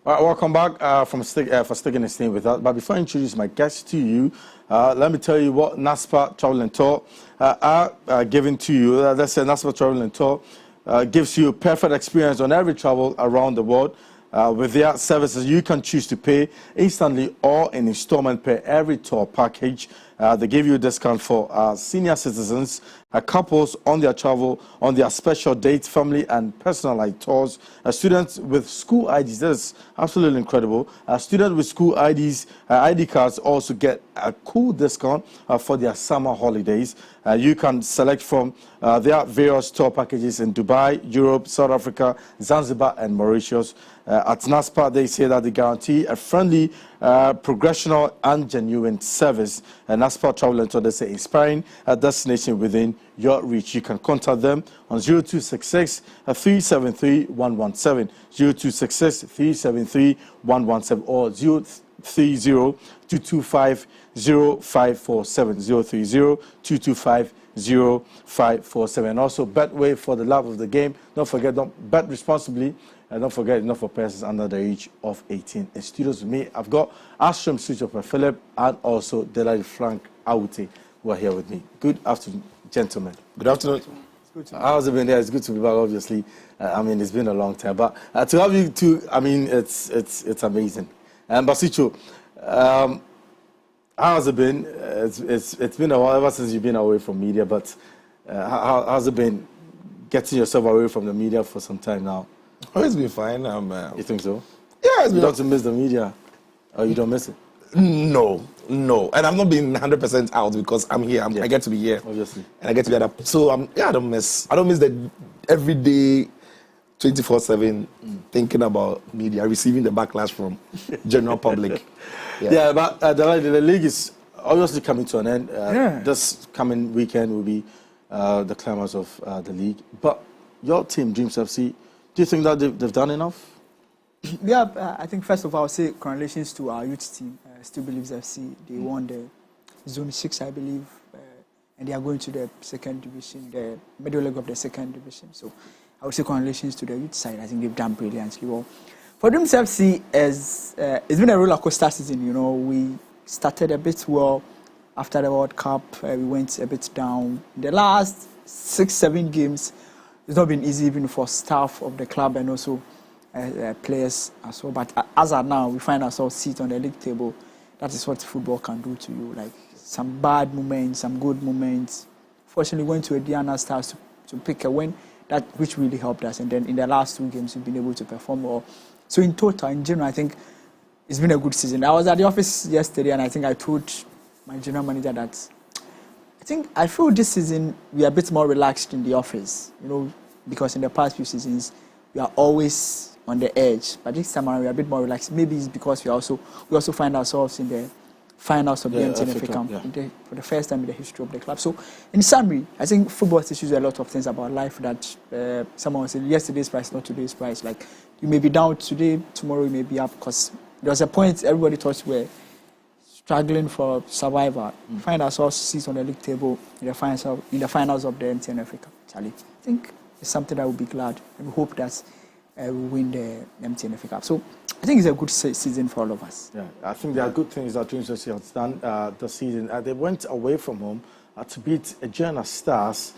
All right, welcome back for sticking and staying with us. But before I introduce my guests to you, let me tell you what NASPA Travel and Tour are giving to you. Let's say NASPA Travel and Tour gives you a perfect experience on every travel around the world. With their services, you can choose to pay instantly or in installment per every tour package. They give you a discount for senior citizens, couples on their travel, on their special dates, family and personalized tours. Students with school IDs, that is absolutely incredible. Students with school IDs, ID cards also get a cool discount for their summer holidays. You can select from their various tour packages in Dubai, Europe, South Africa, Zanzibar and Mauritius. At NASPA, they say that they guarantee a friendly, progressional and genuine service. And NASPA Travel and Tour, they say, inspiring a destination within your reach. You can contact them on 0266 373 117, 0266 373 117, or 030 225 0547, 030 225 0547. And also, Betway for the love of the game. Don't forget, don't bet responsibly. And don't forget, not for persons under the age of 18. In studios with me, I've got Astrom Switchoper Philip and also Delali Frank Aute, who are here with me. Good afternoon, gentlemen. Good afternoon. How's it been there? It's good to be back, obviously. I mean, it's been a long time. But to have you two, I mean, it's amazing. And Basicho, how's it been? It's been a while ever since you've been away from media, but how's it been getting yourself away from the media for some time now? Oh, it's been fine. You think so? Yeah, it's been. You don't miss the media, or you don't miss it? No. And I've not been 100% out because I'm here. I get to be here, obviously, and I get to be at. So I don't miss the everyday 24/7 thinking about media, receiving the backlash from general public. Yeah, but the league is obviously coming to an end. This coming weekend will be the climax of the league. But your team, Dreams FC. Do you think that they've done enough? Yeah, I think first of all, I'll say congratulations to our youth team, Still Believes FC. They won the Zone 6, I believe, and they are going to the second division, the middle leg of the second division. So I would say congratulations to the youth side. I think they've done brilliantly well. For Dreams FC, it's been a roller coaster season. You know, we started a bit well after the World Cup. We went a bit down. The last 6-7 games, it's not been easy even for staff of the club and also players as well. But as of now, we find ourselves sit on the league table. That is what football can do to you. Like some bad moments, some good moments. Fortunately, went to a Diana Stars to pick a win, that which really helped us. And then in the last 2 games, we've been able to perform well. So in total, in general, I think it's been a good season. I was at the office yesterday, and I think I told my general manager that I feel this season we are a bit more relaxed in the office, you know, because in the past few seasons we are always on the edge. But this time around we are a bit more relaxed. Maybe it's because we also find ourselves in the finals of the MTN FA Cup for the first time in the history of the club. So in summary, I think football teaches you a lot of things about life that someone said yesterday's price, not today's price. Like you may be down today, tomorrow you may be up, because there was a point everybody thought we were struggling for survival. Find ourselves seats on the league table in the finals of the MTN FA Cup. Charlie, I think it's something that we'll be glad, and we hope that we win the MTN FA Cup. So I think it's a good season for all of us. Yeah, I think there are good things that Dreams FC has done this season. They went away from home to beat Diana Stars,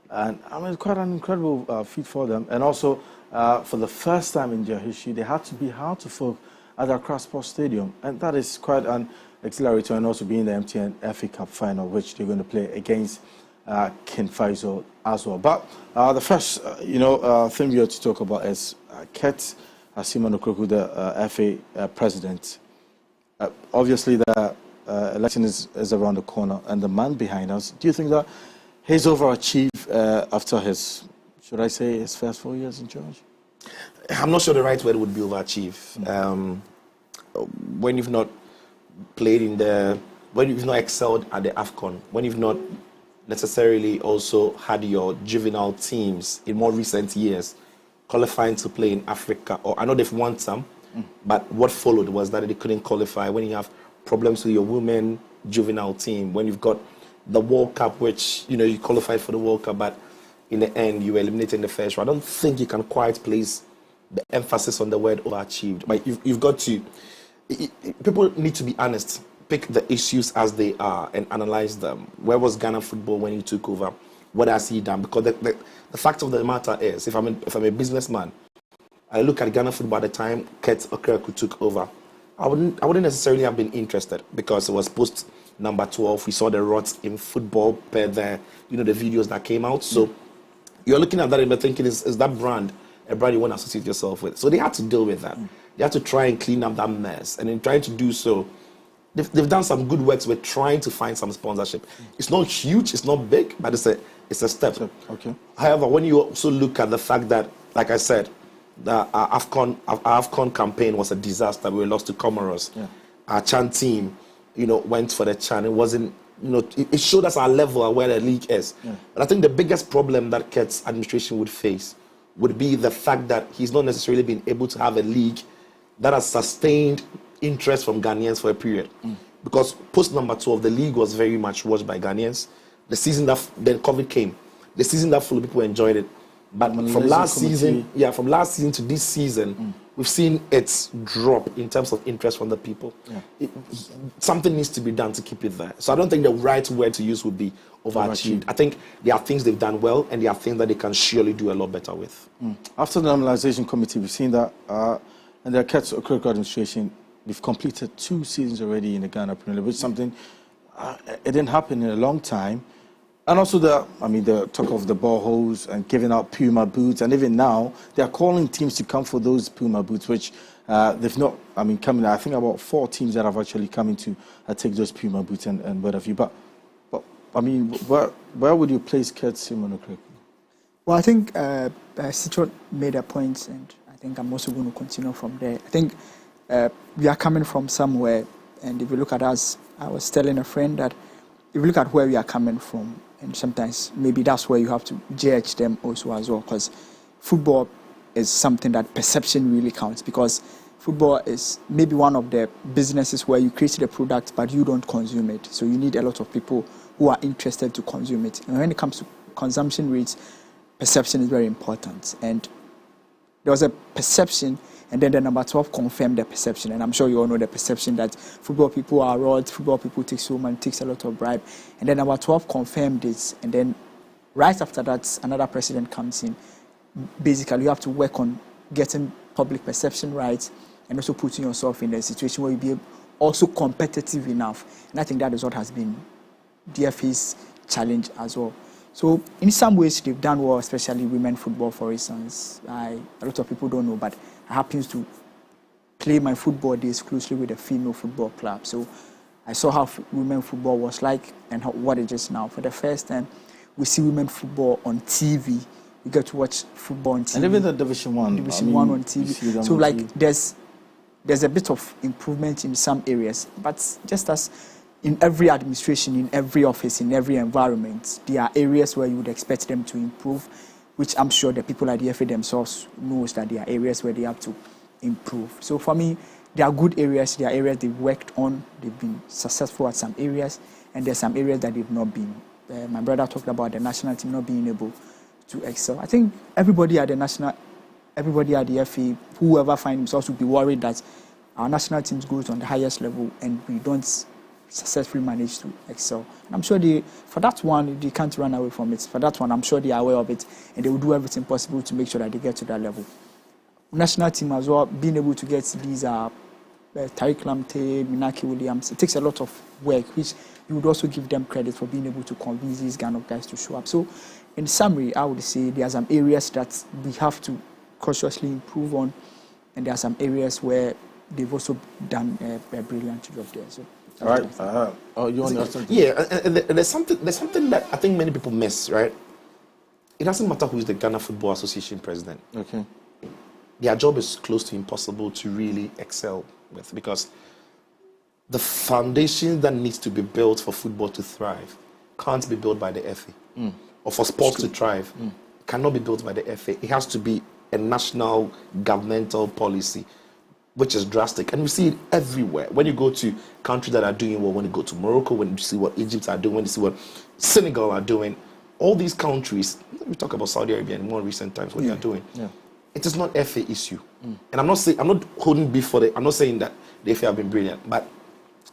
and I mean, quite an incredible feat for them. And also, for the first time in their history, they had to be hard to folk at the Accra Sports Stadium, and that is quite an exhilarating, and also being the MTN FA Cup final, which they're going to play against King Faisal as well. But the first, thing we have to talk about is Kurt Okraku, the FA President. Obviously, the election is around the corner, and the man behind us. Do you think that he's overachieved after his, should I say, his first 4 years in charge? I'm not sure the right word would be overachieve. When you've not played when you've not excelled at the AFCON, when you've not necessarily also had your juvenile teams in more recent years qualifying to play in Africa, or I know they've won some, but what followed was that they couldn't qualify. When you have problems with your women juvenile team, when you've got the World Cup, which, you qualified for the World Cup, but in the end you were eliminated in the first round. I don't think you can quite place the emphasis on the word overachieved. But you've got to, people need to be honest, pick the issues as they are and analyze them. Where was Ghana football when he took over? What has he done? Because the fact of the matter is, if I'm a businessman, I look at Ghana football at the time Kurt Okraku took over, I wouldn't necessarily have been interested, because it was post number 12. We saw the rots in football per the videos that came out. So you're looking at that and you're thinking, is that brand a brand you want to associate yourself with? So they had to deal with that. They had to try and clean up that mess. And in trying to do so, they've done some good works with trying to find some sponsorship. It's not huge, it's not big, but it's a step. Okay. However, when you also look at the fact that, like I said, our AFCON campaign was a disaster. We were lost to Comoros. Yeah. Our CHAN team, went for the CHAN. It wasn't, it showed us our level and where the league is. Yeah. But I think the biggest problem that Kurt's administration would face would be the fact that he's not necessarily been able to have a league that has sustained interest from Ghanaians for a period. Because post number 12, the league was very much watched by Ghanaians. The season that then COVID came, the season that full of people enjoyed it. But from last season to this season, we've seen it drop in terms of interest from the people. Yeah. Something needs to be done to keep it there. So I don't think the right word to use would be overachieved. I think there are things they've done well, and there are things that they can surely do a lot better with. After the normalization committee, we've seen that and the Kurt Okraku administration, they've completed 2 seasons already in the Ghana Premier League, which is something it didn't happen in a long time. And also the talk of the boreholes and giving out Puma boots, and even now they are calling teams to come for those Puma boots, which they've not. Coming. I think about 4 teams that have actually come in to take those Puma boots and what have you. But where would you place Kurt Okraku? Well, I think Citro made a point, and I think I'm also going to continue from there. I think we are coming from somewhere, and if you look at us, I was telling a friend that if you look at where we are coming from, and sometimes maybe that's where you have to judge them also as well, because football is something that perception really counts, because football is maybe one of the businesses where you create the product but you don't consume it. So you need a lot of people who are interested to consume it. And when it comes to consumption rates, perception is very important. And there was a perception, and then the number 12 confirmed the perception. And I'm sure you all know the perception that football people are robbed, football people take so much, takes a lot of bribe. And then number 12 confirmed this. And then right after that, another president comes in. Basically, you have to work on getting public perception right, and also putting yourself in a situation where you'll be also competitive enough. And I think that is what has been DFA's challenge as well. So in some ways, they've done well, especially women football, for instance. A lot of people don't know, but I happen to play my football days closely with a female football club. So I saw how women football was like and what it is now. For the first time, we see women football on TV. We get to watch football on TV. And even the Division 1. Division 1 on TV. So like there's a bit of improvement in some areas, but just as in every administration, in every office, in every environment, there are areas where you would expect them to improve, which I'm sure the people at the FA themselves knows that there are areas where they have to improve. So for me, there are good areas, there are areas they've worked on, they've been successful at some areas, and there's some areas that they've not been. My brother talked about the national team not being able to excel. I think everybody at the FA, whoever finds themselves, would be worried that our national teams goes on the highest level and we don't successfully manage to excel. And I'm sure for that one, they can't run away from it. For that one, I'm sure they are aware of it, and they will do everything possible to make sure that they get to that level. National team as well, being able to get these Tariq Lamptey, Minaki Williams, it takes a lot of work, which you would also give them credit for being able to convince these kind of guys to show up. So in summary, I would say there are some areas that we have to cautiously improve on, and there are some areas where they've also done a brilliant job there. So. All right. You want to ask something? Yeah, and there's something that I think many people miss, right? It doesn't matter who is the Ghana Football Association president. Okay. Their job is close to impossible to really excel with, because the foundation that needs to be built for football to thrive can't be built by the FA. Or for sports to thrive, cannot be built by the FA. It has to be a national governmental policy, which is drastic. And we see it everywhere. When you go to countries that are doing well, when you go to Morocco, when you see what Egypt are doing, when you see what Senegal are doing, all these countries, we talk about Saudi Arabia in more recent times, what they are doing. Yeah. it is not FA issue. And I'm not holding beef for it. I'm not saying that the FA have been brilliant, but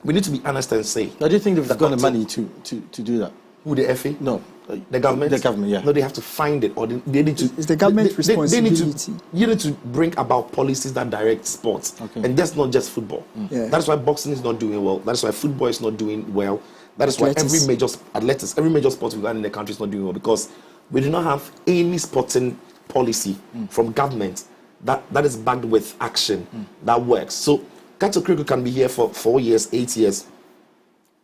we need to be honest and say. Now, do you think they've got the money to do that? Who, the FA? No. The government? The government, yeah. No, they have to find it, or they need to. It's the government's responsibility. You need to bring about policies that direct sports. Okay. And that's not just football. Yeah. That's why boxing is not doing well. That's why football is not doing well. That is why every major sport we've got in the country is not doing well, because we do not have any sporting policy from government that is backed with action that works. So Kurt Okraku can be here for 4 years, 8 years.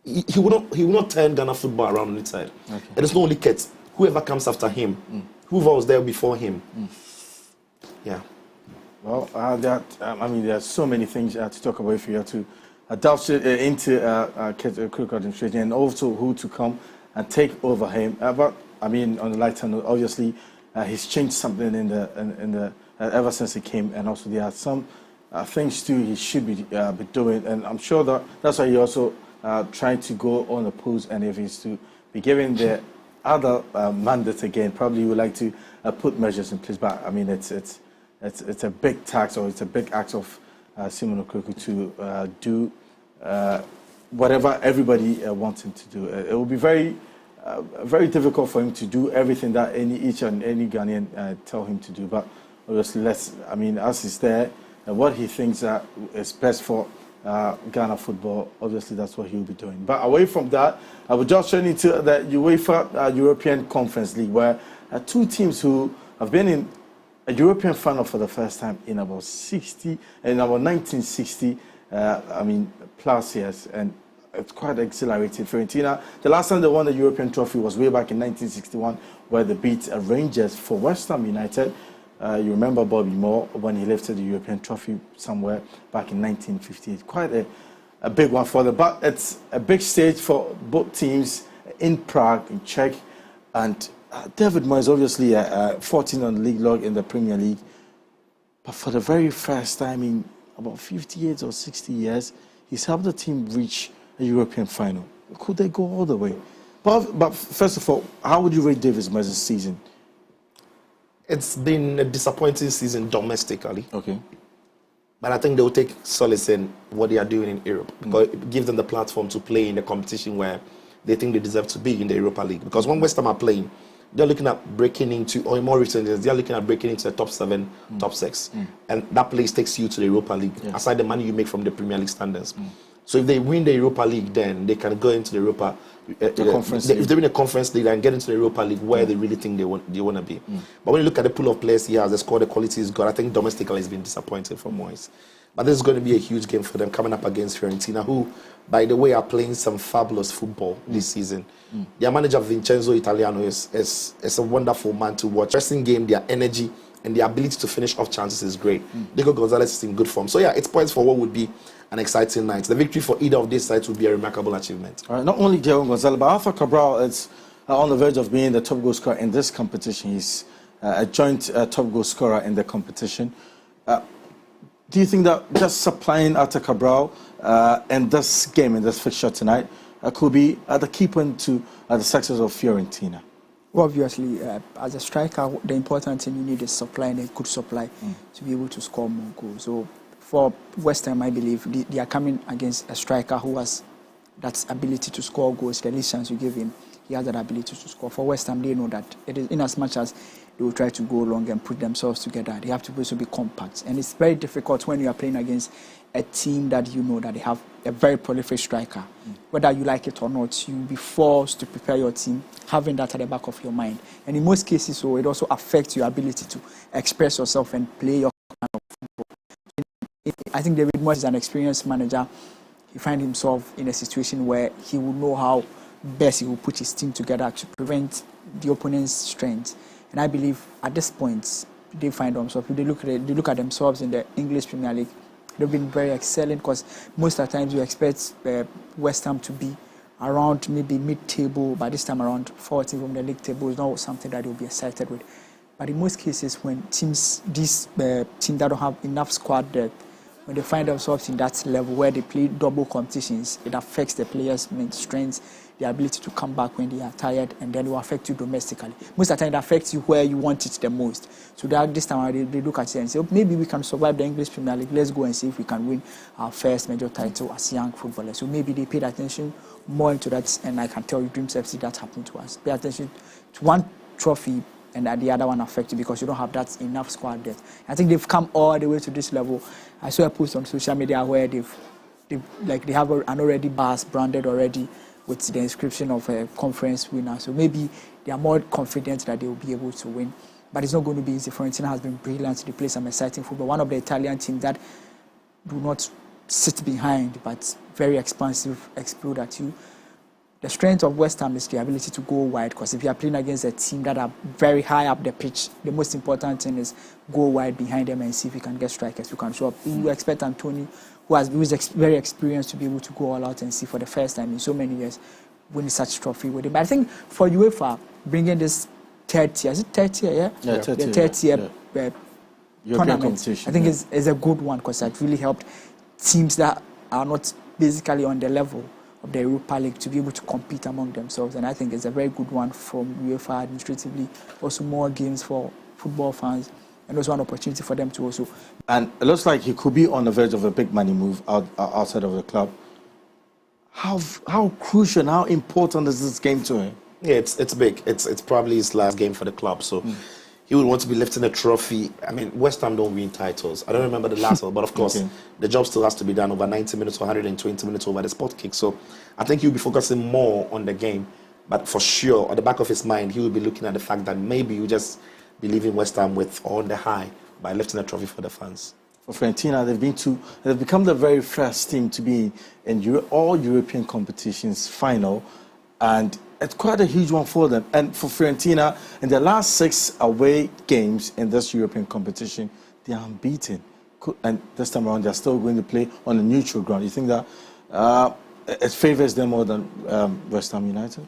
He will not turn Ghana football around on its side. Okay. And it's not only Kurt. Whoever comes after him, whoever was there before him. Yeah. Well, there are so many things to talk about if you have to delve into Kurt Okraku administration, and also who to come and take over him. But I mean, on the lighter note, obviously he's changed something in the ever since he came, and also there are some things too he should be doing, and I'm sure that's why he also trying to go on the post, and if he's to be given the other mandate again, probably he would like to put measures in place. But I mean, it's a big tax, or it's a big act of Simon Okraku to do whatever everybody wants him to do. It will be very difficult for him to do everything that each and any Ghanaian tell him to do. But obviously, as he's there, what he thinks is best for Ghana football, obviously that's what he'll be doing. But away from that, I will just turn into the UEFA European Conference League, where two teams who have been in a European final for the first time in about 1960, plus years, and it's quite exhilarating. Fiorentina, the last time they won the European trophy was way back in 1961, where they beat Rangers for West Ham United. You remember Bobby Moore when he lifted the European trophy somewhere back in 1958. Quite a big one for them, but it's a big stage for both teams in Prague, in Czech, and David Moyes obviously 14 on the league log in the Premier League, but for the very first time in about 50 years or 60 years, he's helped the team reach a European final. Could they go all the way? But first of all, how would you rate David Moyes' season? It's been a disappointing season domestically. Okay. But I think they will take solace in what they are doing in Europe, because it gives them the platform to play in a competition where they think they deserve to be in the Europa League. Because when West Ham are playing, they're looking at breaking into, or more recently, they're looking at breaking into the top 7, top 6. And that place takes you to the Europa League, aside the money you make from the Premier League standards. So if they win the Europa League, then they can go into the Europa Conference League. If they win a Conference League and get into the Europa League where they really think they want to be. But when you look at the pool of players he has, the squad, the quality he's got, I think domestically has been disappointing for Moyes. But this is going to be a huge game for them coming up against Fiorentina, who, by the way, are playing some fabulous football this season. Their manager, Vincenzo Italiano, is a wonderful man to watch. Pressing game, their energy, and their ability to finish off chances is great. Diego Gonzalez is in good form. So, yeah, it's points for what would be an exciting night. The victory for either of these sides would be a remarkable achievement. Not only Diego Gonzalez, but Arthur Cabral is on the verge of being the top goal scorer in this competition. He's a joint top goal scorer in the competition. Do you think that just supplying Arthur Cabral in this game, in this fixture tonight, could be the key point to the success of Fiorentina? Well, obviously, as a striker, the important thing you need is supply, and a good supply to be able to score more goals. So for West Ham, I believe they are coming against a striker who has that ability to score goals. The least chance you give him, he has that ability to score. For West Ham, they know that it is in as much as they will try to go along and put themselves together, they have to also be compact. And it's very difficult when you are playing against a team that you know that they have a very prolific striker. Whether you like it or not, you'll be forced to prepare your team, having that at the back of your mind. And in most cases, so it also affects your ability to express yourself and play your kind of football. I think David Moyes is an experienced manager. He finds himself in a situation where he will know how best he will put his team together to prevent the opponent's strength. And I believe at this point, they find themselves, if they look at themselves in the English Premier League, they've been very excellent, because most of the times you expect West Ham to be around maybe mid-table. By this time around 40 from the league table is not something that they'll be excited with. But in most cases, when these teams that don't have enough squad depth, when they find themselves in that level where they play double competitions, it affects the players' strengths the ability to come back when they are tired, and then it will affect you domestically. Most of the time, it affects you where you want it the most. So that this time they look at it and say, oh, maybe we can survive the English Premier League. Let's go and see if we can win our first major title as young footballers. So maybe they paid attention more into that, and I can tell you, Dreams FC, that happened to us. Pay attention to one trophy, and the other one affected because you don't have that enough squad depth. I think they've come all the way to this level. I saw a post on social media where they have an already bus branded already with the inscription of a conference winner. So maybe they are more confident that they will be able to win. But it's not going to be easy. Fiorentina has been brilliant. They play some exciting football. One of the Italian teams that do not sit behind, but very expansive, explode at you. The strength of West Ham is the ability to go wide, because if you are playing against a team that are very high up the pitch, the most important thing is go wide behind them and see if you can get strikers who can show up. You expect Antonio, who is very experienced, to be able to go all out and see for the first time in so many years win such trophy with him. But I think for UEFA, bringing this third tier, is it third tier, yeah? Yeah, the third tier tournament, I think is a good one, because it really helped teams that are not basically on the level of the Europa League to be able to compete among themselves. And I think it's a very good one from UEFA administratively. Also more games for football fans, and also an opportunity for them to also. And it looks like he could be on the verge of a big money move outside of the club. How crucial and how important is this game to him? Yeah, it's big. It's probably his last game for the club, so he would want to be lifting a trophy. I mean, West Ham don't win titles. I don't remember the last one, but of course, the job still has to be done over 90 minutes or 120 minutes over the spot kick. So I think he'll be focusing more on the game. But for sure, at the back of his mind, he will be looking at the fact that maybe you just be leaving West Ham with on the high by lifting a trophy for the fans. For Fiorentina, they've become the very first team to be in all European competitions final, and it's quite a huge one for them. And for Fiorentina, in their last 6 away games in this European competition, they are unbeaten. And this time around, they're still going to play on a neutral ground. You think that it favors them more than West Ham United?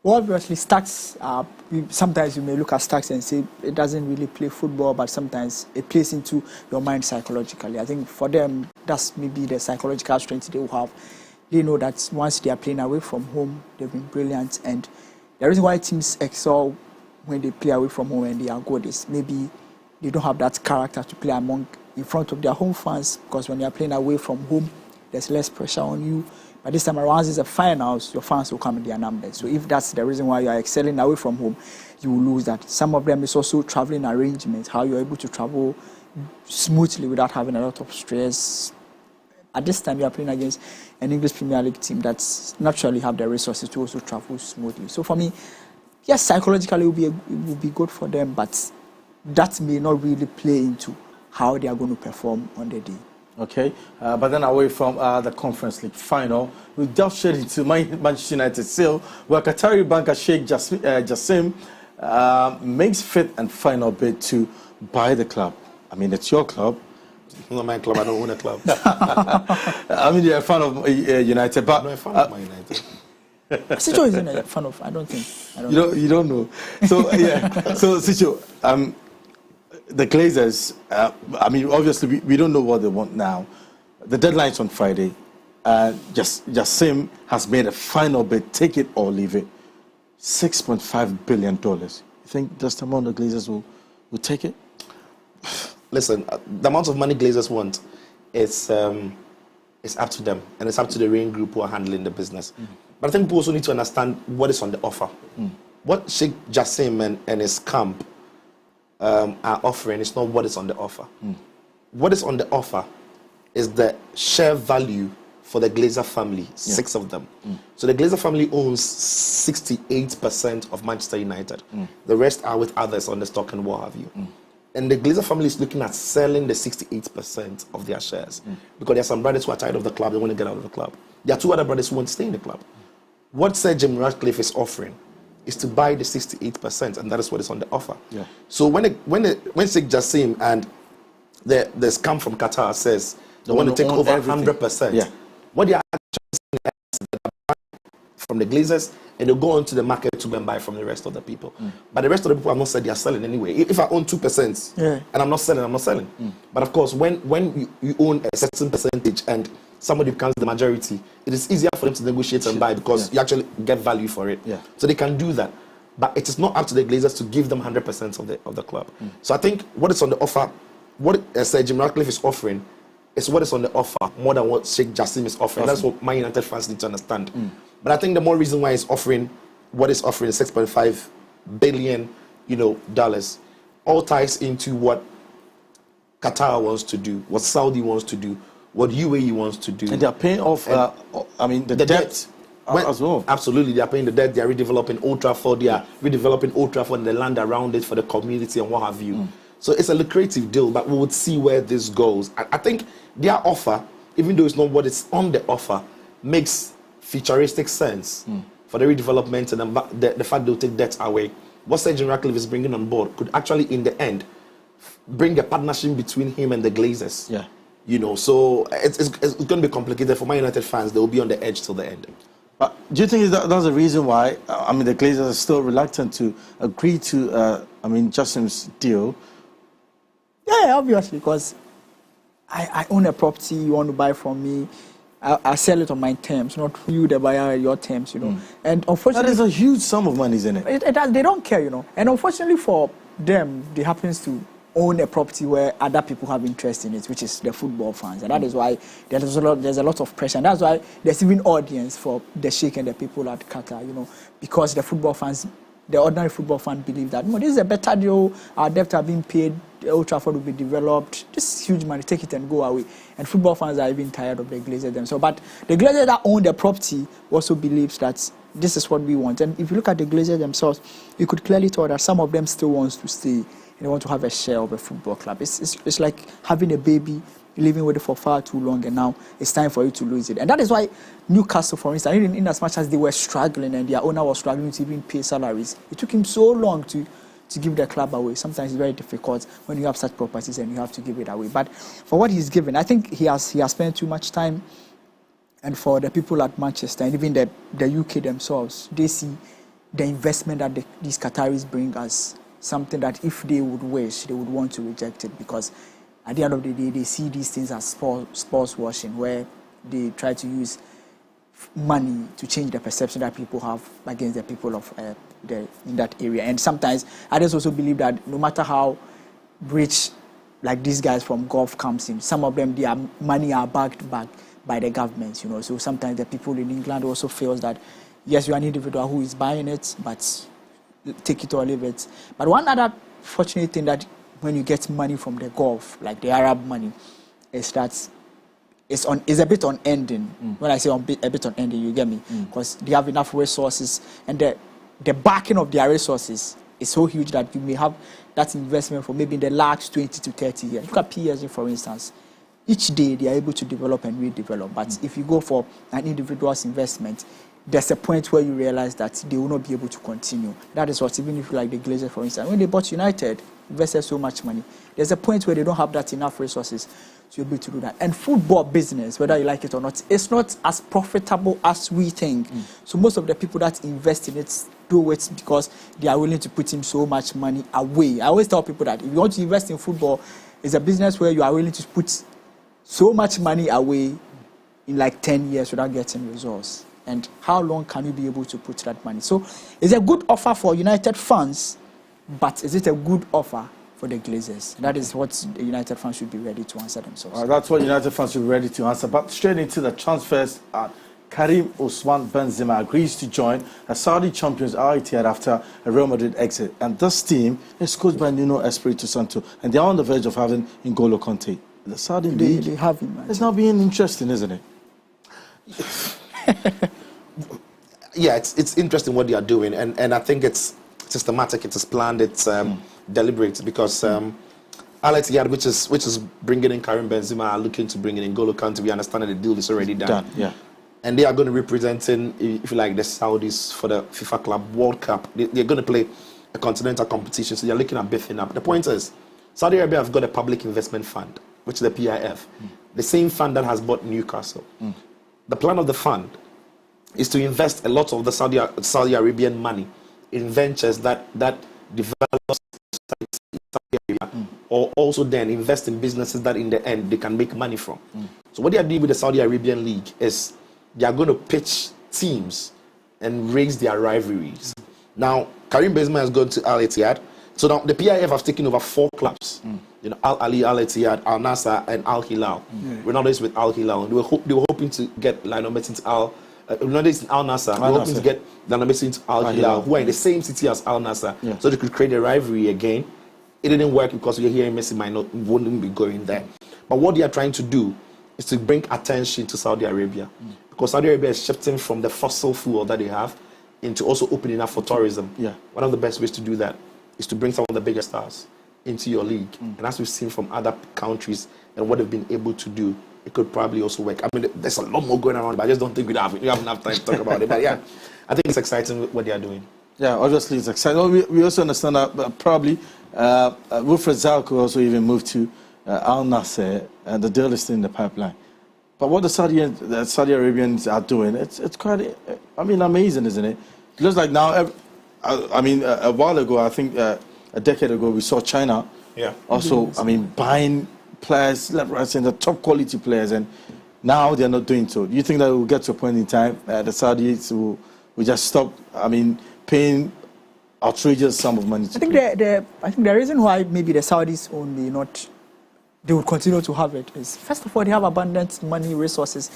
Well, obviously, Stax, sometimes you may look at Stax and say it doesn't really play football, but sometimes it plays into your mind psychologically. I think for them, that's maybe the psychological strength they will have. They know that once they are playing away from home, they've been brilliant. And the reason why teams excel when they play away from home and they are good is maybe they don't have that character to play in front of their home fans, because when they are playing away from home, there's less pressure on you. But this time around, it's a finals, your fans will come in their numbers. So if that's the reason why you are excelling away from home, you will lose that. Some of them is also traveling arrangements, how you're able to travel smoothly without having a lot of stress. At this time, you are playing against an English Premier League team that naturally have the resources to also travel smoothly. So for me, yes, psychologically it will be good for them, but that may not really play into how they are going to perform on the day. Okay, but then away from the Conference League final, we delve straight into Manchester United sale, where Qatari banker Sheikh Jassim makes fifth and final bid to buy the club. I mean, it's your club. It's not my club. I don't own a club. I mean, you're a fan of United, but I'm not a fan of Man United. Sicho isn't a fan of. I don't think. You don't know. So yeah. So Sicho, the Glazers. I mean, obviously, we don't know what they want now. The deadline's on Friday. Jassim has made a final bid. Take it or leave it. $6.5 billion. You think that's the amount the Glazers will take it? Listen, the amount of money Glazers want is up to them, and it's up to the Rain Group who are handling the business. But I think people also need to understand what is on the offer. What Sheikh Jassim and his camp are offering is not what is on the offer. What is on the offer is the share value for the Glazer family, 6 of them. So the Glazer family owns 68% of Manchester United. The rest are with others on the stock and what have you. And the Glazer family is looking at selling the 68% of their shares. Because there are some brothers who are tired of the club, they want to get out of the club. There are 2 other brothers who want to stay in the club. What Sir Jim Ratcliffe is offering is to buy the 68%, and that is what is on the offer. So when Sheikh Jassim and the scam from Qatar says they want to take over 100%, what they are actually saying is that they buy from the Glazers, and they'll go onto the market to go and buy from the rest of the people. But the rest of the people have not said they are selling anyway. If I own 2% and I'm not selling, I'm not selling. But of course, when you own a certain percentage and somebody becomes the majority, it is easier for them to negotiate and buy because you actually get value for it. Yeah. So they can do that. But it is not up to the Glazers to give them 100% of the club. So I think what is on the offer, what Sir Jim Ratcliffe is offering, is what is on the offer more than what Sheikh Jassim is offering. That's what Man United fans need to understand. But I think the more reason why he's offering what is offering $6.5 billion, dollars, all ties into what Qatar wants to do, what Saudi wants to do, what UAE wants to do. And they're paying off, the debt as well. Absolutely, they are paying the debt. They are redeveloping Old Trafford. They are redeveloping Old Trafford and the land around it for the community and what have you. So it's a lucrative deal, but we would see where this goes. I think their offer, even though it's not what is on the offer, makes futuristic sense for the redevelopment and the fact they'll take debt away. What Sir Jim Ratcliffe is bringing on board could actually, in the end, bring a partnership between him and the Glazers. Yeah. So it's going to be complicated for Man United fans. They will be on the edge till the end. But do you think that's the reason why, the Glazers are still reluctant to agree to, Justin's deal? Yeah, obviously, because I own a property, you want to buy from me, I sell it on my terms, not you, the buyer, your terms, And unfortunately... That is a huge sum of money, isn't it? They don't care, And unfortunately for them, they happens to own a property where other people have interest in it, which is the football fans. And that is why there's a lot of pressure. And that's why there's even audience for the Sheikh and the people at Qatar, because the football fans, the ordinary football fan believe that, this is a better deal, our debt are being paid, Old Trafford will be developed, this is huge money, take it and go away. And football fans are even tired of the Glazers themselves. But the Glazers that own the property also believes that this is what we want. And if you look at the Glazers themselves, you could clearly tell that some of them still wants to stay. They want to have a share of a football club. It's like having a baby, living with it for far too long, and now it's time for you to lose it. And that is why Newcastle, for instance, in as much as they were struggling and their owner was struggling to even pay salaries, it took him so long to give the club away. Sometimes it's very difficult when you have such properties and you have to give it away. But for what he's given, I think he has spent too much time. And for the people at Manchester and even the UK themselves, they see the investment that these Qataris bring us something that if they would wish, they would want to reject it, because at the end of the day, they see these things as sports washing, where they try to use money to change the perception that people have against the people of in that area. And sometimes others also believe that no matter how rich like these guys from Gulf comes in, some of them, their money are backed by the governments, So sometimes the people in England also feels that, yes, you're an individual who is buying it, but take it or leave it. But one other fortunate thing that when you get money from the Gulf, like the Arab money, is that it's a bit on ending. When I say a bit on ending, you get me? Because they have enough resources, and the backing of their resources is so huge that you may have that investment for maybe in the last 20 to 30 years. Look at PSG, for instance. Each day they are able to develop and redevelop. But if you go for an individual's investment, there's a point where you realize that they will not be able to continue. That is what, even if you like the Glazers, for instance, when they bought United, invested so much money, there's a point where they don't have that enough resources to be able to do that. And football business, whether you like it or not, it's not as profitable as we think. So most of the people that invest in it do it because they are willing to put in so much money away. I always tell people that if you want to invest in football, it's a business where you are willing to put so much money away in like 10 years without getting results. And how long can you be able to put that money? So it's a good offer for United fans, but is it a good offer for the Glazers? That is what the United fans should be ready to answer themselves. That's what United fans should be ready to answer. But straight into the transfers, Karim Osman Benzema agrees to join a Saudi champions Al Ittihad after a Real Madrid exit. And this team is coached by Nuno Espirito Santo, and they're on the verge of having N'Golo Kante. The Saudi league, they have him. It's now being interesting, isn't it? Yeah, it's interesting what they are doing, and I think it's systematic, it's planned, it's deliberate, because Al Ittihad, which is bringing in Karim Benzema, are looking to bring in N'Golo Kante. We understand that the deal is already done. Yeah. And they are going to be representing, if you like, the Saudis for the FIFA Club World Cup. They're going to play a continental competition, so they're looking at beefing up. The point is, Saudi Arabia have got a public investment fund, which is the PIF, the same fund that has bought Newcastle. The plan of the fund is to invest a lot of the Saudi Arabian money in ventures that develop Saudi Arabia or also then invest in businesses that in the end they can make money from. So what they are doing with the Saudi Arabian League is they are going to pitch teams and raise their rivalries. Now, Karim Benzema has gone to Al Ittihad. So now the PIF have taken over 4 clubs. You know, Al Ali, Al Ittihad, Al Nassr, and Al Hilal. Ronaldo is with Al Hilal. They were hoping to get Lionel Messi into Ronaldo is in Al Nassr. They were hoping to get Lionel Messi into Al Hilal, who are in the same city as Al Nassr, so they could create a rivalry again. It didn't work because we're hearing Messi wouldn't be going there. But what they are trying to do is to bring attention to Saudi Arabia, because Saudi Arabia is shifting from the fossil fuel that they have into also opening up for tourism. One of the best ways to do that is to bring some of the biggest stars into your league. And as we've seen from other countries and what they've been able to do, it could probably also work. I mean, there's a lot more going around, but I just don't think we have enough time to talk about it. But yeah, I think it's exciting what they are doing. Yeah, obviously it's exciting. We also understand that probably Wilfred Zaha could also even move to Al Nassr, and the deal is still in the pipeline. But what the Saudi Arabians are doing, it's quite, amazing, isn't it? It looks like now, a while ago, I think a decade ago, we saw China also, buying players, left, right, center, top quality players, and now they're not doing so. Do you think that we'll get to a point in time the Saudis will just stop, paying outrageous sum of money to I think the reason why maybe the Saudis only not, they will continue to have it is, first of all, they have abundant money, resources,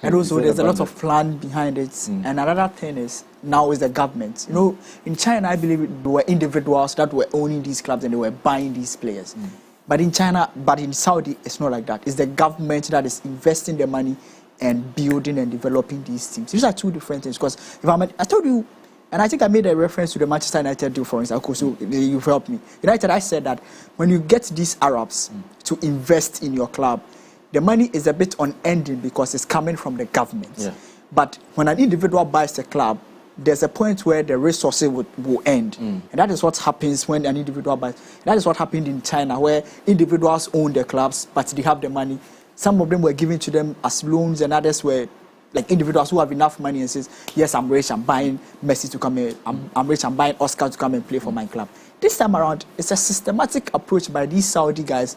and also there's a lot of plan behind it. And another thing is, now is the government. You know, in China, I believe there were individuals that were owning these clubs and they were buying these players. But in China, but in Saudi, it's not like that. It's the government that is investing the money and building and developing these teams. These are two different things. Because if I told you, and I think I made a reference to the Manchester United deal, for instance, so you've helped me. United, I said that when you get these Arabs to invest in your club, the money is a bit unending because it's coming from the government. But when an individual buys a club, there's a point where the resources will end. And that is what happens when an individual buys. That is what happened in China, where individuals own the clubs, but they have the money. Some of them were given to them as loans, and others were like individuals who have enough money and says, yes, I'm rich, I'm buying Messi to come in, I'm rich, I'm buying Oscar to come and play for my club. This time around, it's a systematic approach by these Saudi guys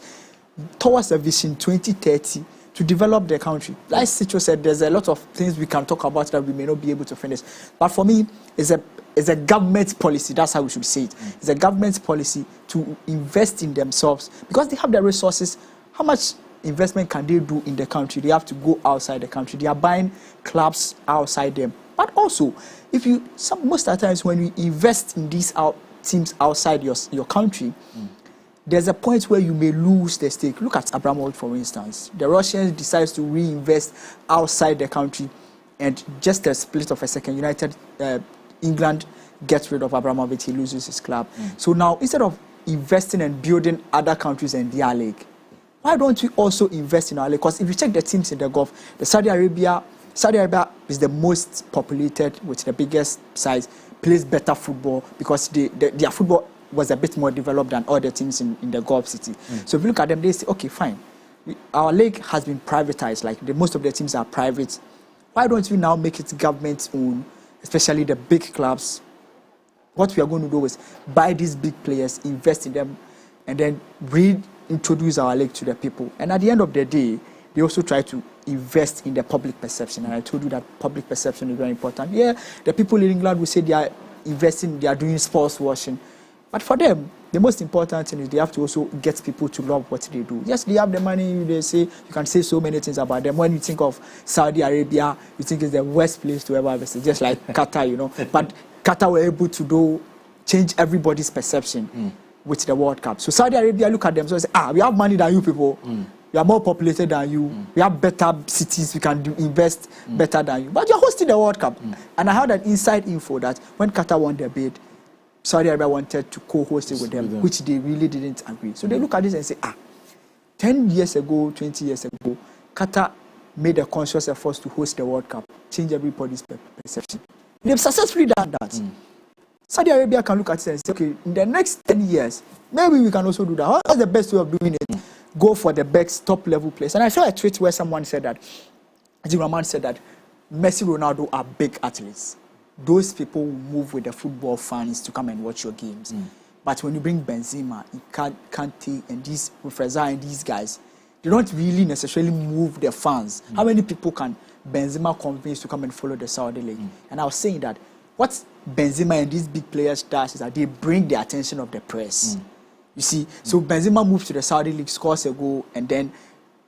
towards a vision 2030 to develop their country. Like Sicho said, there's a lot of things we can talk about that we may not be able to finish. But for me, it's a government policy. That's how we should say it. It's a government policy to invest in themselves because they have the resources. How much investment can they do in the country? They have to go outside the country. They are buying clubs outside them. But also, most of the times when you invest in these teams outside your country, there's a point where you may lose the stake. Look at Abramovich, for instance. The Russians decide to reinvest outside the country, and just a split of a second, England gets rid of Abramovich, he loses his club. So now, instead of investing and building other countries in their league, why don't we also invest in our league? Because if you check the teams in the Gulf, Saudi Arabia is the most populated with the biggest size, plays better football because their football was a bit more developed than other teams in the Gulf city. So if you look at them, they say, okay, fine. Our league has been privatized, like most of the teams are private. Why don't we now make it government-owned, especially the big clubs? What we are going to do is buy these big players, invest in them, and then reintroduce our league to the people. And at the end of the day, they also try to invest in the public perception. And I told you that public perception is very important. Yeah, the people in England will say they are investing, they are doing sports washing. But for them, the most important thing is they have to also get people to love what they do. Yes, they have the money, they say, you can say so many things about them. When you think of Saudi Arabia, you think it's the worst place to ever invest, just like Qatar, But Qatar were able to change everybody's perception with the World Cup. So Saudi Arabia look at them and say, we have money than you people. We are more populated than you. We have better cities. We can invest better than you. But you're hosting the World Cup. And I had an inside info that when Qatar won their bid, Saudi Arabia wanted to co-host it with them, which they really didn't agree. So they look at this and say, 10 years ago, 20 years ago, Qatar made a conscious effort to host the World Cup, change everybody's perception. They've successfully done that. Saudi Arabia can look at it and say, okay, in the next 10 years, maybe we can also do that. What's the best way of doing it? Go for the best top-level place. And I saw a tweet where someone said that, Rahman said that Messi, Ronaldo are big athletes. Those people will move with the football fans to come and watch your games. But when you bring Benzema, Kante, and these Professor and these guys, they don't really necessarily move their fans. How many people can Benzema convince to come and follow the Saudi League? And I was saying that what Benzema and these big players does is that they bring the attention of the press. You see, so Benzema moves to the Saudi League, scores a goal, and then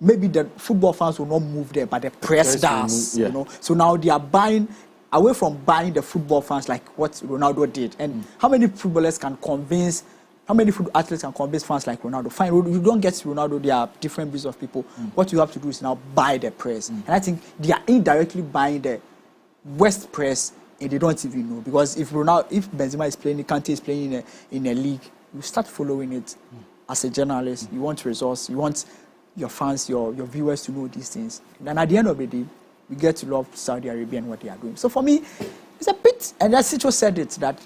maybe the football fans will not move there, but the press does. You know, so now they are buying away from buying the football fans like what Ronaldo did. And how many footballers can convince? How many athletes can convince fans like Ronaldo? Fine, you don't get Ronaldo. There are different breeds of people. What you have to do is now buy the press, and I think they are indirectly buying the West press, and they don't even know, because if Benzema is playing, Kante is playing in a league, you start following it as a journalist. You want resource, you want your fans, your viewers to know these things. And at the end of the day, we get to love Saudi Arabia and what they are doing. So for me, it's a bit, and as Sito said it, that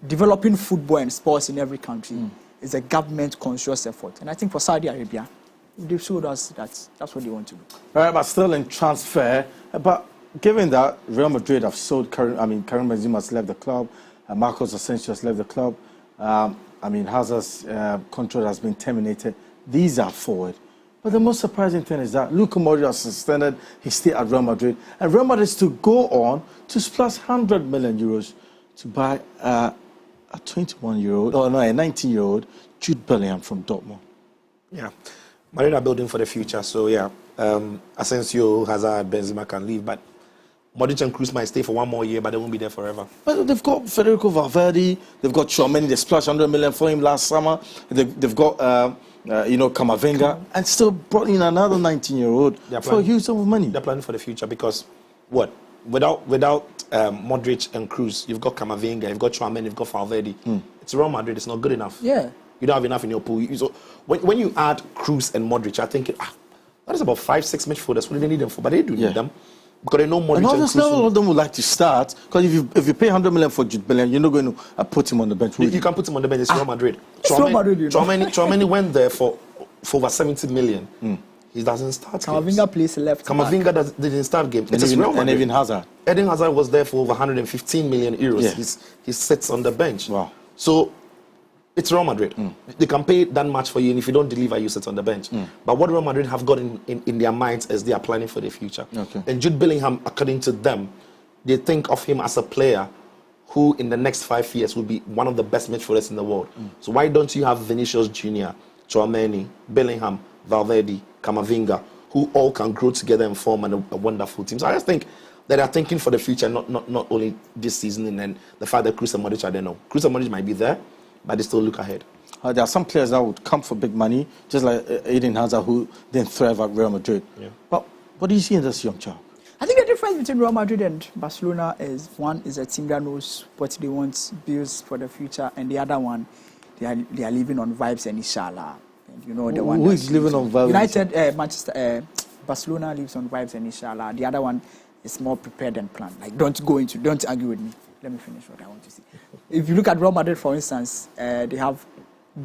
developing football and sports in every country is a government-conscious effort. And I think for Saudi Arabia, they've showed us that that's what they want to do. Right, but still in transfer. But given that Real Madrid have sold Karim Benzema has left the club, Marcos Asensio has left the club, Hazard's contract has been terminated. These are forward. But the most surprising thing is that Luka Modric has suspended his stay at Real Madrid, and Real Madrid is to go on to splash 100 million euros to buy a 19-year-old Jude Bellingham from Dortmund. Yeah, Madrid are building for the future. So yeah, Asensio, Hazard, Benzema can leave, but Modric and Kroos might stay for one more year, but they won't be there forever. But they've got Federico Valverde, they've got Tchouaméni, they splashed 100 million for him last summer. They've got Camavinga, and still brought in another 19-year-old for a huge sum of money. They're planning for the future because without Modric and Kroos, you've got Camavinga, you've got Tchouaméni, you've got Valverde. It's Real Madrid. It's not good enough. Yeah, you don't have enough in your pool. So when you add Kroos and Modric, I think that is about 5-6 midfielders. What do they need them for? But they do need them. Because they know Modric and obviously, Kroos. all of them would like to start, because if you pay 100 million for Jude Bellingham, you're not going to put him on the bench. You can put him on the bench. It's Real Madrid. Tchouaméni went there for over 70 million. He doesn't start. Camavinga plays left. Camavinga didn't start games. And even Hazard. Eden Hazard was there for over 115 million euros. Yeah. He sits on the bench. Wow. So it's Real Madrid. They can pay that much for you, and if you don't deliver, you sit on the bench. But what Real Madrid have got in their minds is they are planning for the future. Okay. And Jude Bellingham, according to them, they think of him as a player who in the next 5 years will be one of the best midfielders in the world. So why don't you have Vinicius Jr., Tchouaméni, Bellingham, Valverde, Camavinga, who all can grow together and form a wonderful team? So I just think that they are thinking for the future, not only this season, and then the fact that Kroos and Modric are there now. Kroos and Modric might be there, but they still look ahead. There are some players that would come for big money, just like Eden Hazard, who didn't thrive at Real Madrid. Yeah. But what do you see in this young child? I think the difference between Real Madrid and Barcelona is one is a team that knows what they want, builds for the future, and the other one, they are living on vibes and inshallah. And the one who is living on vibes? United, Barcelona lives on vibes and inshallah. The other one is more prepared and planned. Like, don't argue with me. Let me finish what I want to say. If you look at Real Madrid, for instance, they have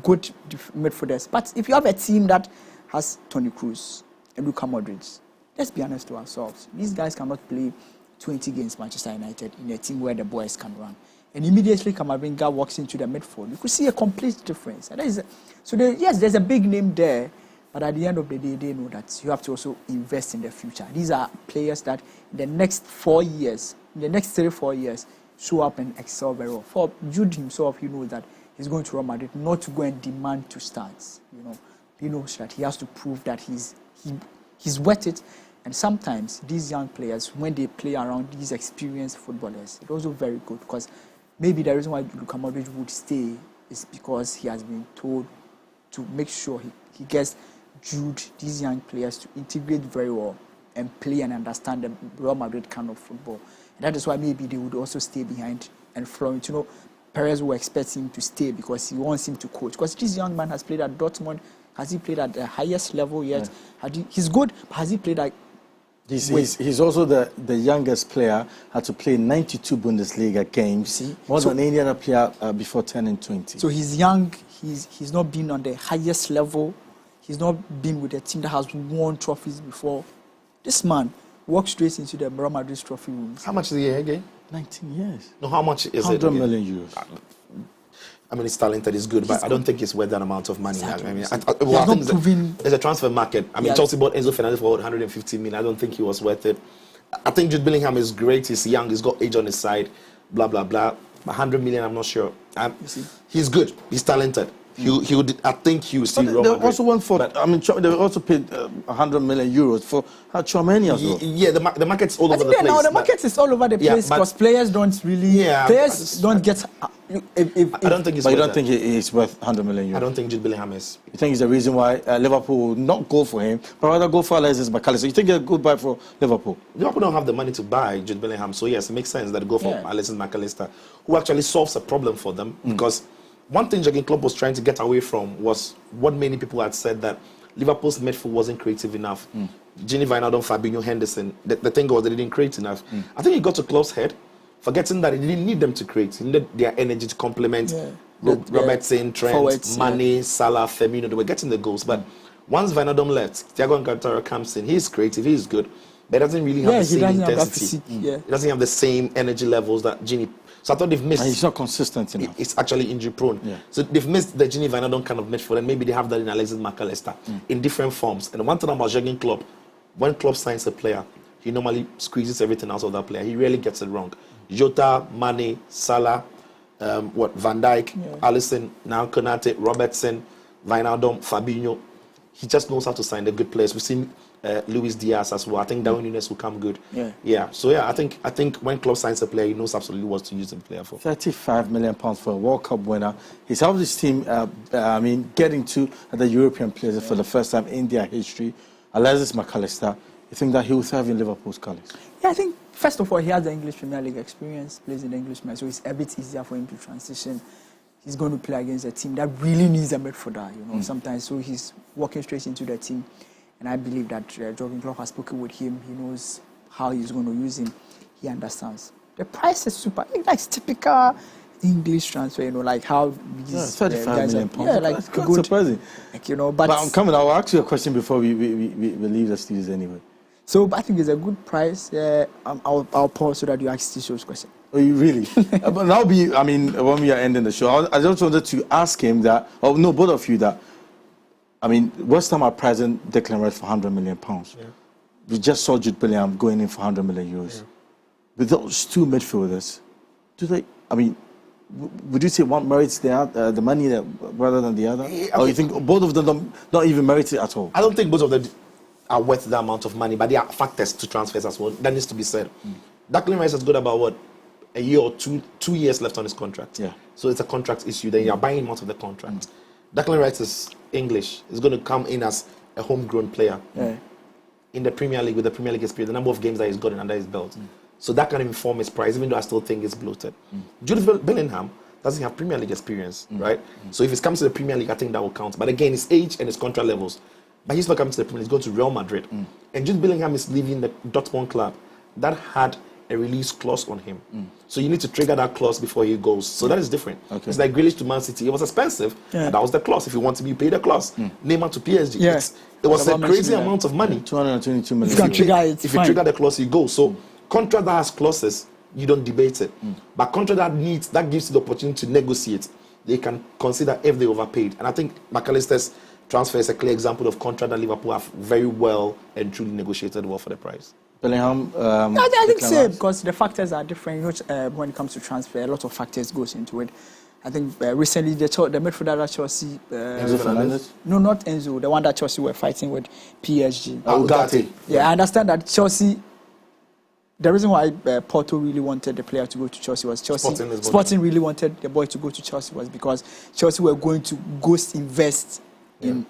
good midfielders. But if you have a team that has Toni Kroos and Luka Modric, let's be honest to ourselves. These guys cannot play 20 games Manchester United in a team where the boys can run. And immediately Camavinga walks into the midfield. You could see a complete difference. And there's a big name there. But at the end of the day, they know that you have to also invest in the future. These are players that in the next 4 years, in the next 3-4 years, show up and excel very well. For Jude himself, he knows that he's going to Real Madrid not to go and demand to start. He knows that he has to prove that he's worth it. And sometimes these young players, when they play around these experienced footballers, it's also very good, because maybe the reason why Luka Modric would stay is because he has been told to make sure he gets Jude, these young players, to integrate very well and play and understand the Real Madrid kind of football. And that is why maybe they would also stay behind and Florentino Perez will expect him to stay because he wants him to coach. Because this young man has played at Dortmund. Has he played at the highest level yet? Yeah. He's good, but has he played at... He's also the youngest player, had to play 92 Bundesliga games, more than any other player before turning 20. So he's young, he's not been on the highest level, he's not been with a team that has won trophies before. This man walks straight into the Real Madrid trophy rooms. How much is the year again? 19 years. No, how much is 100 million euros. I mean, he's talented, he's good, but I don't think it's worth that amount of money. Exactly. I mean, I think there's a transfer market. I mean, Chelsea bought Enzo Fernandez for 150 million. I don't think he was worth it. I think Jude Bellingham is great. He's young. He's got age on his side. Blah blah blah. 100 million, I'm not sure. He's good. He's talented. He would. I think he will still. They also went for. I mean, they also paid 100 million euros for Tchouaméni as well. Yeah, the market's all over the place. Now the market is all over the place because players don't really. Yeah, players don't get. I don't think. But you don't think it's worth 100 million euros? I don't think Jude Bellingham is. You think it's the reason why Liverpool will not go for him, but rather go for Alexis McAllister? You think it's a good buy for Liverpool? Liverpool don't have the money to buy Jude Bellingham, so yes, it makes sense that they go for Alexis McAllister, who actually solves a problem for them because. One thing Jurgen Klopp was trying to get away from was what many people had said, that Liverpool's midfield wasn't creative enough. Gini Wijnaldum, Fabinho, Henderson, the thing was they didn't create enough. I think he got to Klopp's head, forgetting that he didn't need them to create. He needed their energy to complement Robertson, Trent, Mane, Salah, Firmino. They were getting the goals. But once Wijnaldum left, Thiago Alcantara comes in. He's creative, he's good, but he doesn't really have the same intensity. He doesn't have the same energy levels that Gini. So I thought they've missed. And he's not consistent enough. It's actually injury prone. Yeah. So they've missed the Gini Wijnaldum kind of midfield, and maybe they have that in Alexis McAllister in different forms. And one thing about Jurgen Klopp, when Klopp signs a player, he normally squeezes everything out of that player. He rarely gets it wrong. Jota, Mane, Salah, Van Dijk, Alisson, now Konate, Robertson, Wijnaldum, Fabinho. He just knows how to sign the good players. We've seen Luis Diaz as well. I think Darwin Núñez will come good. So I think when Klopp signs a player, he knows absolutely what to use the player for. 35 million pounds for a World Cup winner. He's helped his team. Getting to the European players for the first time in their history. Alexis McAllister. You think that he will serve in Liverpool's colours? Yeah, I think first of all he has the English Premier League experience, plays in the English match, so it's a bit easier for him to transition. He's going to play against a team that really needs a midfielder, sometimes. So he's walking straight into the team. And I believe that Jurgen Klopp has spoken with him. He knows how he's going to use him. He understands. The price is super. I think that's typical English transfer, like how these 35 million pounds. Yeah, that's good. Surprising. But I'm coming. I'll ask you a question before we leave the studios anyway. So I think it's a good price. I'll pause so that you ask this question. Oh, you really? But that'll be, when we are ending the show, I just wanted to ask him that, both of you that, West Ham are present Declan Rice for 100 million pounds. Yeah. We just saw Jude Bellingham going in for 100 million euros. Yeah. With those two midfielders, would you say one merits the money rather than the other? Or you think both of them don't even merit it at all? I don't think both of them are worth that amount of money, but there are factors to transfers as well. That needs to be said. Declan Rice has got about a year or 2 years left on his contract. Yeah. So it's a contract issue. Then you're buying him out of the contract. Declan Rice is English. He's going to come in as a homegrown player in the Premier League with the Premier League experience, the number of games that he's gotten under his belt. So that can inform his price, even though I still think it's bloated. Jude Bellingham doesn't have Premier League experience, right? So if he comes to the Premier League, I think that will count. But again, his age and his contract levels. But he's not coming to the Premier League. He's going to Real Madrid. And Jude Bellingham is leaving the Dortmund club that had a release clause on him. So you need to trigger that clause before he goes. So that is different. Okay. It's like Grealish to Man City. It was expensive, and that was the clause. If you want to be paid the clause. Neymar to PSG. Yeah. It was a crazy amount of money. 222 million. If you trigger the clause, you go. So contract that has clauses, you don't debate it. But contract that gives you the opportunity to negotiate. They can consider if they overpaid. And I think McAllister's transfer is a clear example of contract that Liverpool have very well and truly negotiated well for the price. Bellingham, I think so, because the factors are different. When it comes to transfer, a lot of factors goes into it. I think recently the midfielder that Chelsea... Enzo Fernandez? No, not Enzo. The one that Chelsea were fighting with PSG. Ugarte. Yeah, I understand that Chelsea... The reason why Porto really wanted the player to go to Chelsea was Sporting really wanted the boy to go to Chelsea was because Chelsea were going to ghost invest in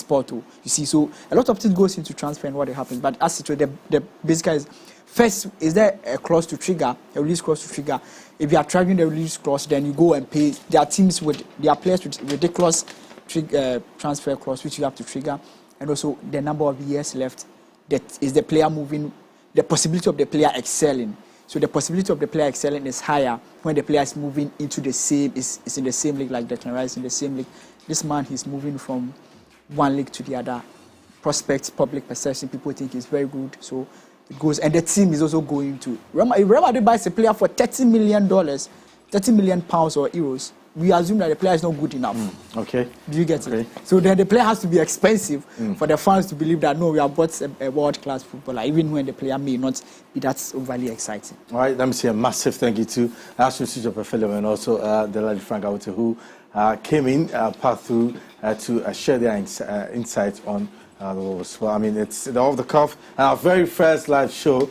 Porto. You see, so a lot of things goes into transfer and what happens. But as it the basic is, first, is there a clause to trigger, a release clause to trigger? If you are triggering the release clause, then you go and pay. There are teams with their players with ridiculous transfer clause, which you have to trigger, and also the number of years left. That is the player moving, the possibility of the player excelling. So the possibility of the player excelling is higher when the player is moving into the same, is in the same league, like Declan Rice in the same league. This man, he's moving from one league to the other. Prospects, public perception, people think he's very good. So it goes, and the team is also going to. Real Madrid buys a player for $30 million, 30 million pounds or euros. we assume that the player is not good enough. Okay. Do you get it? So then the player has to be expensive for the fans to believe that, no, we have bought a world-class footballer, even when the player may not be that overly exciting. All right, let me say a massive thank you to Ashton Sujope and also the lady Frank Awute, who came in, passed through to share their insights on the Wolves. Well, I mean, it's the Off the Cuff, our very first live show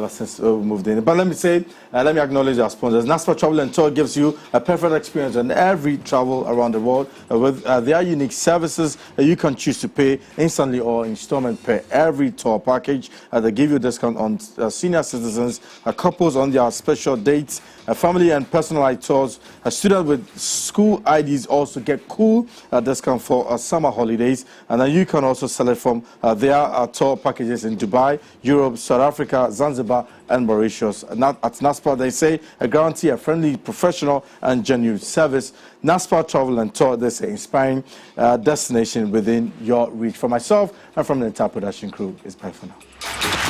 since we moved in. But let me acknowledge our sponsors. NASPA Travel and Tour gives you a perfect experience on every travel around the world with their unique services that you can choose to pay instantly or installment per every tour package. They give you a discount on senior citizens, couples on their special dates, family and personalized tours. A student with school IDs also get cool discount for summer holidays. And then you can also select from their tour packages in Dubai, Europe, South Africa, Zanzibar, and Mauritius. At NASPA, they say a guarantee, a friendly, professional, and genuine service. NASPA Travel and Tour, they say, inspiring destination within your reach. For myself and from the entire production crew, it's bye for now.